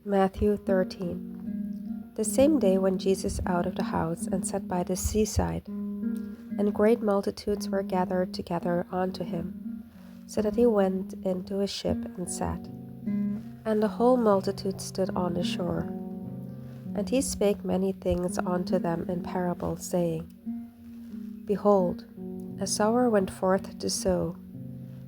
Matthew 13. The same day went Jesus out of the house and sat by the seaside, and great multitudes were gathered together unto him, so that he went into a ship and sat. And the whole multitude stood on the shore. And he spake many things unto them in parables, saying, Behold, a sower went forth to sow,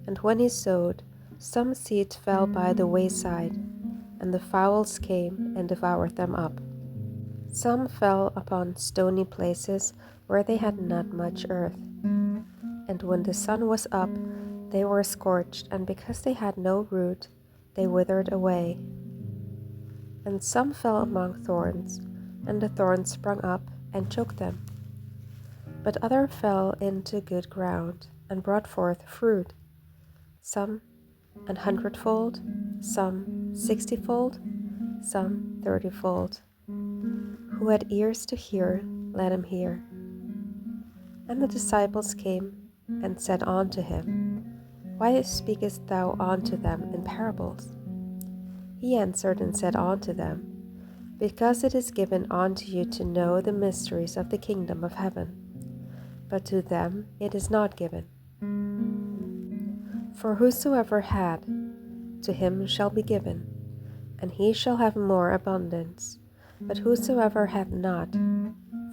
and when he sowed, some seed fell by the wayside, and the fowls came and devoured them up. Some fell upon stony places where they had not much earth. And when the sun was up, they were scorched, and because they had no root, they withered away. And some fell among thorns, and the thorns sprung up and choked them. But others fell into good ground, and brought forth fruit, some 100-fold, some 60-fold, some 30-fold. Who had ears to hear, let him hear. And the disciples came and said unto him, Why speakest thou unto them in parables? He answered and said unto them, Because it is given unto you to know the mysteries of the kingdom of heaven, but to them it is not given. For whosoever had, to him shall be given, and he shall have more abundance. But whosoever hath not,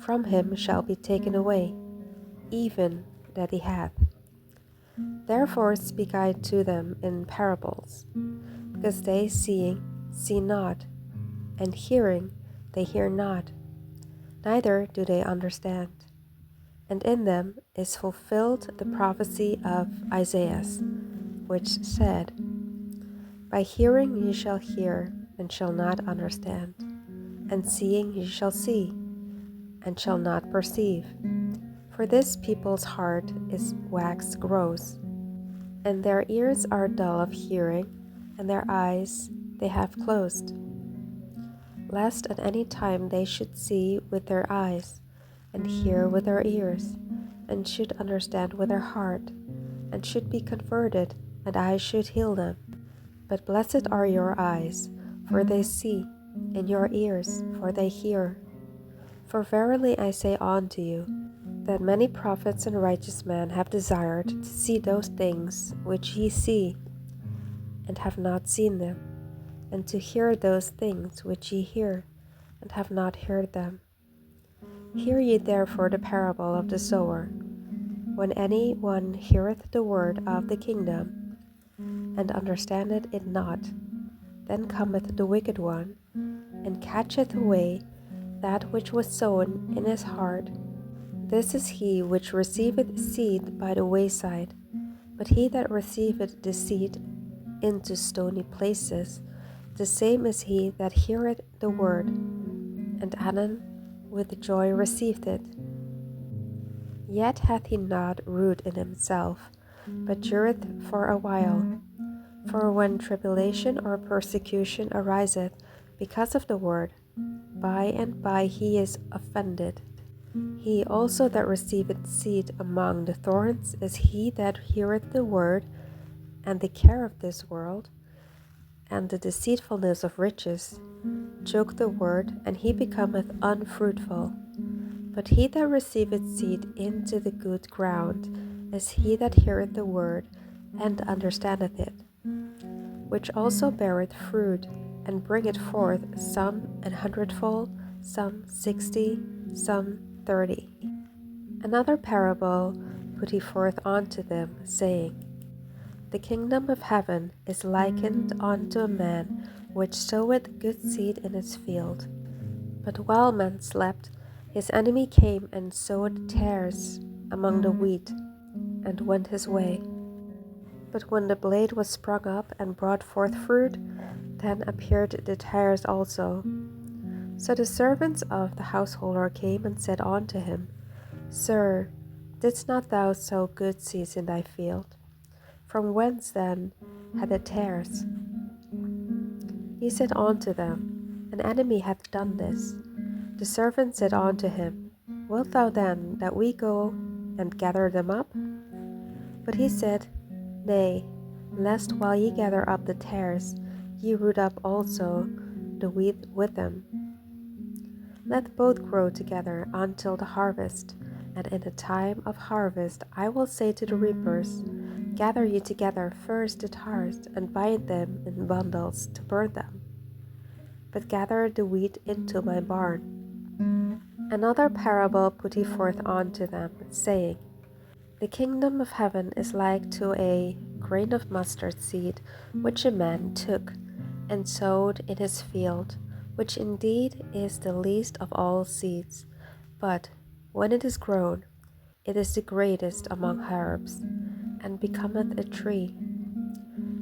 from him shall be taken away, even that he hath. Therefore speak I to them in parables, because they seeing see not, and hearing they hear not, neither do they understand. And in them is fulfilled the prophecy of Isaiah, which said, By hearing ye shall hear, and shall not understand, and seeing ye shall see, and shall not perceive. For this people's heart is waxed gross, and their ears are dull of hearing, and their eyes they have closed, lest at any time they should see with their eyes, and hear with their ears, and should understand with their heart, and should be converted, and I should heal them. But blessed are your eyes, for they see, and your ears, for they hear. For verily I say unto you, that many prophets and righteous men have desired to see those things which ye see, and have not seen them, and to hear those things which ye hear, and have not heard them. Hear ye therefore the parable of the sower. When any one heareth the word of the kingdom, and understandeth it not, then cometh the wicked one, and catcheth away that which was sown in his heart. This is he which receiveth seed by the wayside. But he that receiveth the seed into stony places, the same is he that heareth the word, and anon with joy receiveth it. Yet hath he not root in himself, but dureth for a while. For when tribulation or persecution ariseth because of the word, by and by he is offended. He also that receiveth seed among the thorns is he that heareth the word, and the care of this world, and the deceitfulness of riches, choke the word, and he becometh unfruitful. But he that receiveth seed into the good ground is he that heareth the word, and understandeth it, which also beareth fruit, and bringeth forth some 100-fold, some 60, some 30. Another parable put he forth unto them, saying, The kingdom of heaven is likened unto a man which soweth good seed in his field. But while men slept, his enemy came and sowed tares among the wheat, and went his way. But when the blade was sprung up and brought forth fruit, then appeared the tares also. So the servants of the householder came and said unto him, Sir, didst not thou sow good seed in thy field? From whence then had the tares? He said unto them, An enemy hath done this. The servant said unto him, Wilt thou then that we go and gather them up? But he said, Nay, lest while ye gather up the tares, ye root up also the wheat with them. Let both grow together until the harvest, and in the time of harvest I will say to the reapers, gather you together first the tares, and bind them in bundles to burn them, but gather the wheat into my barn. Another parable put he forth unto them, saying, The kingdom of heaven is like to a grain of mustard seed, which a man took, and sowed in his field, which indeed is the least of all seeds, but when it is grown, it is the greatest among herbs, and becometh a tree,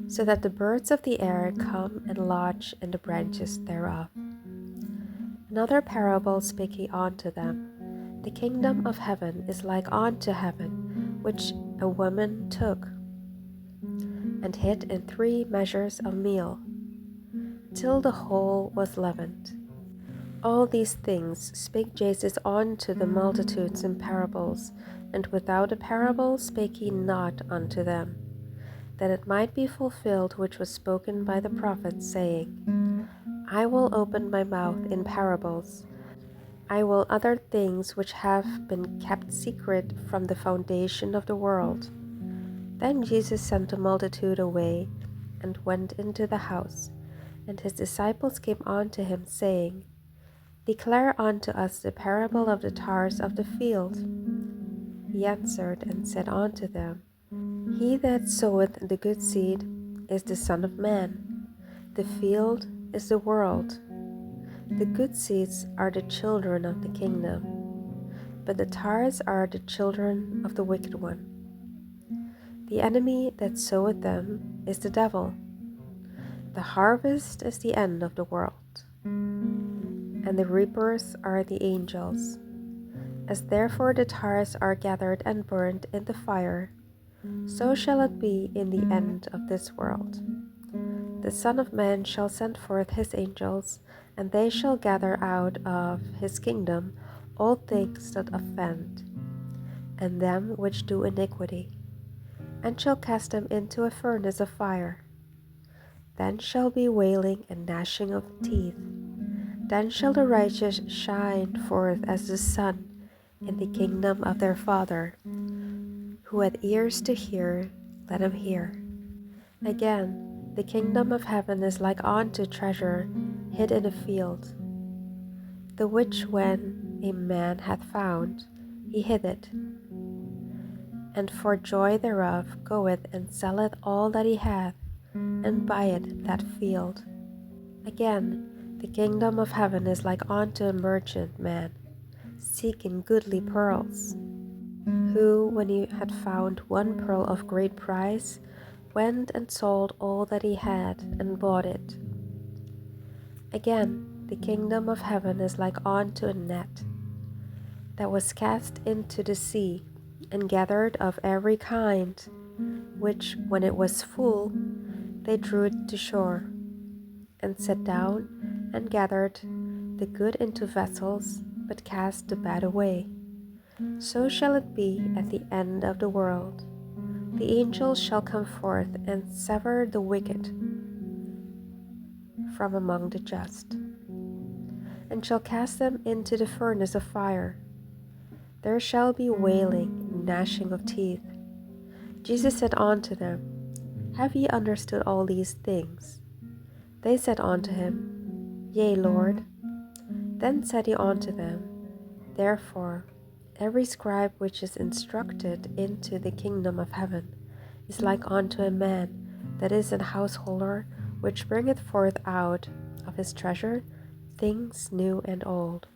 so that the birds of the air come and lodge in the branches thereof. Another parable spake he unto them, The kingdom of heaven is like unto heaven, which a woman took, and hid in 3 measures of meal, till the whole was leavened. All these things spake Jesus unto the multitudes in parables, and without a parable spake he not unto them, that it might be fulfilled which was spoken by the prophet, saying, I will open my mouth in parables. I will utter things which have been kept secret from the foundation of the world. Then Jesus sent the multitude away, and went into the house. And his disciples came unto him, saying, Declare unto us the parable of the tares of the field. He answered and said unto them, He that soweth the good seed is the Son of Man. The field is the world. The good seeds are the children of the kingdom, but the tares are the children of the wicked one. The enemy that soweth them is the devil. The harvest is the end of the world, and the reapers are the angels. As therefore the tares are gathered and burned in the fire, so shall it be in the end of this world. The Son of Man shall send forth his angels, and they shall gather out of his kingdom all things that offend, and them which do iniquity, and shall cast them into a furnace of fire. Then shall be wailing and gnashing of teeth. Then shall the righteous shine forth as the sun in the kingdom of their Father. Who hath ears to hear, let him hear. Again, the kingdom of heaven is like unto treasure hid in a field, the which when a man hath found, he hid it, and for joy thereof goeth and selleth all that he hath, and buyeth that field. Again, the kingdom of heaven is like unto a merchant man, seeking goodly pearls, who, when he had found one pearl of great price, went and sold all that he had, and bought it. Again, the kingdom of heaven is like unto a net, that was cast into the sea, and gathered of every kind, which, when it was full, they drew it to shore, and sat down, and gathered the good into vessels, but cast the bad away. So shall it be at the end of the world. The angels shall come forth and sever the wicked from among the just, and shall cast them into the furnace of fire. There shall be wailing and gnashing of teeth. Jesus said unto them, Have ye understood all these things? They said unto him, Yea, Lord. Then said he unto them, Therefore every scribe which is instructed into the kingdom of heaven is like unto a man that is an householder, which bringeth forth out of his treasure things new and old.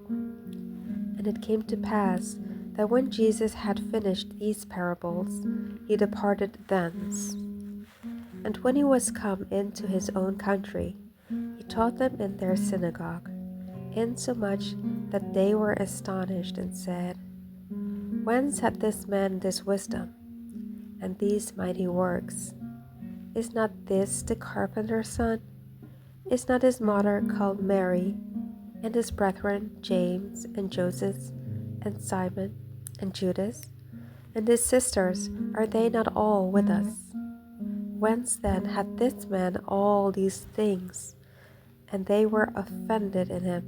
And it came to pass that when Jesus had finished these parables, he departed thence. And when he was come into his own country, he taught them in their synagogue, insomuch that they were astonished, and said, Whence hath this man this wisdom, and these mighty works? Is not this the carpenter's son? Is not his mother called Mary, and his brethren James, and Joseph, and Simon, and Judas? And his sisters, are they not all with us? Whence then hath this man all these things? and they were offended in him.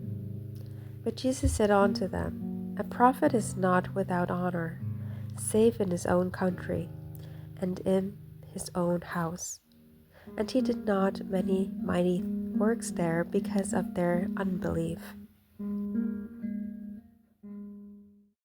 But Jesus said unto them, A prophet is not without honor, save in his own country, and in his own house. And he did not many mighty works there because of their unbelief.